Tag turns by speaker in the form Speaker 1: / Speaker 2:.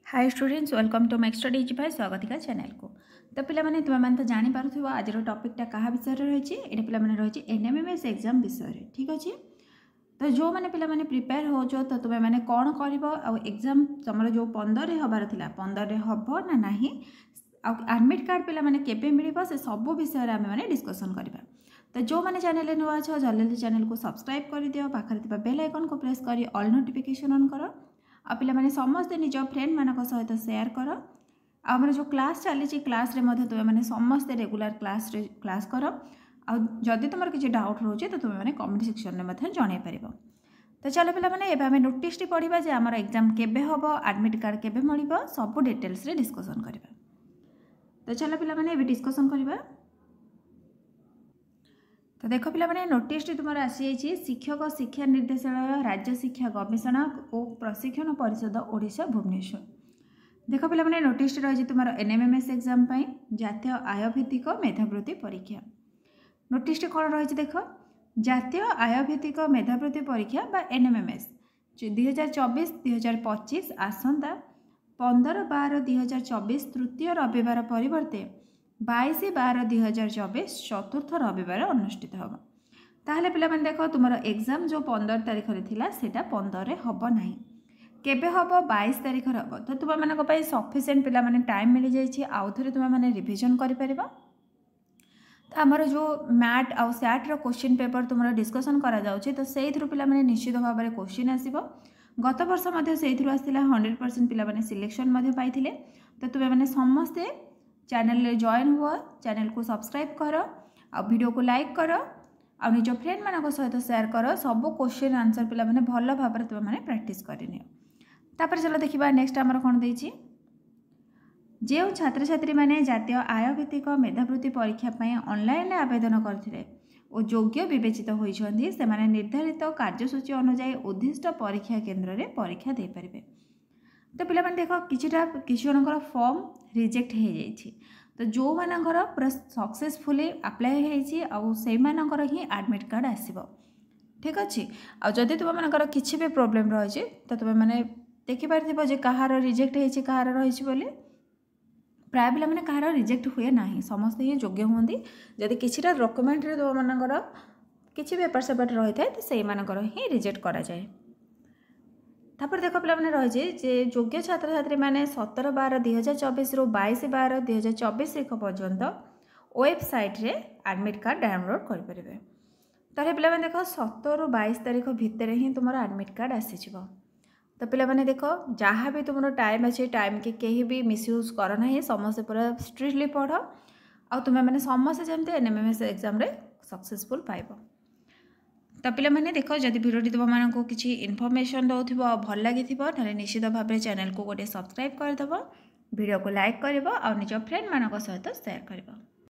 Speaker 1: Hi students, welcome to Max study भाई Swagatika channel को। तो पिला माने तुम मैंने तो जानी पारुथिबो आज टॉपिकटा कहा विषय रही है। पिला माने रही एनएमएमएस एग्जाम विषय। ठीक अच्छे। तो जो मैंने पिला माने प्रिपेयर हो तो तुम्हें मैंने कौन कर एग्जाम तुम जो 15 हबार थिला 15 हम ना नहीं एडमिट कार्ड पिला माने केबे मिलिबो से सब विषय आम मैंने डिस्कसन करबा। तो जो मैंने चैनल नुआ अच्छ जल्दी चैनल को सब्सक्राइब कर दियो, पाखरे बेल आइकन को प्रेस कर ऑल नोटिफिकेशन ऑन कर आ पिला माने समस्ते निज फ्रेंड मानक सहित शेयर कर। आमर जो क्लास चली क्लास रे मध्य तुम मैंने समस्ते रेगुलर क्लास कर। आदि तुम किसी डाउट रोचे तो तुम्हें कमेंट सेक्शन में जन पार। तो चलो पिला माने एबे हमें नोटिस पढ़ा जे आमर एग्जाम केबे हम एडमिट कार्ड केबे मिलिबो सब डिटेल्स रे डिस्कसन करबा। तो चलो पिला माने एबे डिस्कसन करबा। तो देख पिला माने नोटिस तुम आसी शिक्षक शिक्षा निर्देशालय राज्य शिक्षा गवेषणा और प्रशिक्षण परिषद ओडिशा भुवनेश्वर। देख पिला माने नोटिस रही तुम एनएमएमएस एग्जाम जातीय आय भित्तिक मेधावृत्ति परीक्षा। नोटिस कौन रही देख जातीय आय भित्तिक मेधावृत्ति परीक्षा बा एनएमएमएस 2024-2025 आसंता 15/12/2024 तृतीय रविवार परिवर्ते 22/12/2024 चतुर्थ रविवार अनुष्ठित हम। ताहले पिला माने देख तुम एग्जाम जो 15 तारीख रे थिला सेटा 15 हम ना केबे हम 22 तारीख हम। तो तुम मानक सफिशिएंट पिला माने टाइम मिल जाइए आउ थे तुम मैंने रिविजन कर पार। तो आमर जो मैट आउ सैट रो क्वेश्चन पेपर तुम डिस्कसन करा जाउछि तो से पिला माने निश्चित भाव में क्वेश्चन आसीबो। गत वर्ष से आसला 100% पिला माने सिलेक्शन पाइथिले। तो तुम मैंने समस्ते चैनल जॉइन हुआ, चैनल को सब्सक्राइब कर आ वीडियो को लाइक कर आ निज फ्रेंड मान सहित शेयर कर। सब क्वेश्चन आंसर पिला माने भल भाव में तुम मैंने प्रैक्टिस करनी। तापर चलो देखिबा नेक्स्ट आमर कौन देछि जो छात्र छात्री माने जातीय आय भित्तिक मेधावृत्ति परीक्षा ऑनलाइन आवेदन करथिले और योग्य विवेचित होइछन्ती से माने निर्धारित कार्यसूची अनुसार उद्दिष्ट परीक्षा केन्द्र में परीक्षा दे पारिबे। तो पिला माने देख किसी जनकर फॉर्म रिजेक्ट हो जाइए तो जो मानकर पूरा सक्सेसफुली अप्लाई होइछि आउ से मानकर ही एडमिट कार्ड आसीबो। ठीक अच्छे। आदि तुम मानकर किसी भी प्रॉब्लम रही तो तुम मैंने देखि पारथिबो जे कहार रिजेक्ट होइछि कहार रहिछि बोली। प्राय पिला माने कहार रिजेक्ट हुए ना, समस्ते ही योग्य होंदी। जदि किछिटा डॉक्यूमेंट रे तुम मानकर किछि पेपर सेपर रही थाए तो से मानकर ही रिजेक्ट करा जाए। तापर देख पिला माने रही जे योग्य छात्र छात्री माने 17/12/2024 रु 22/12/2024 पर्यंत वेबसाइट रे एडमिट कार्ड डाउनलोड कर परिबे। तारे पिला माने देख 17 रु 22 तारीख भितर ही तुम एडमिट कार्ड आसी जिवो। तो पिला माने देख जहाँ भी तुम टाइम अच्छे टाइम के कहीं भी मिसयूज कर ना, समस्त पूरा स्ट्रिक्टली पढ़ आ तुम्हें मैंने समस्त जमते एनएमएमएस एग्जाम रे सक्सेसफुल पाइब। तो पिला माने देख जदि वीडियो तुम मानक किसी इनफॉरमेशन दौथिबो भल लागिथिबो ताले निश्चित भाव में चैनल को गोटे सब्सक्राइब करदेव, वीडियो को लाइक करबो और निज फ्रेंड मानक सहित शेयर करबो।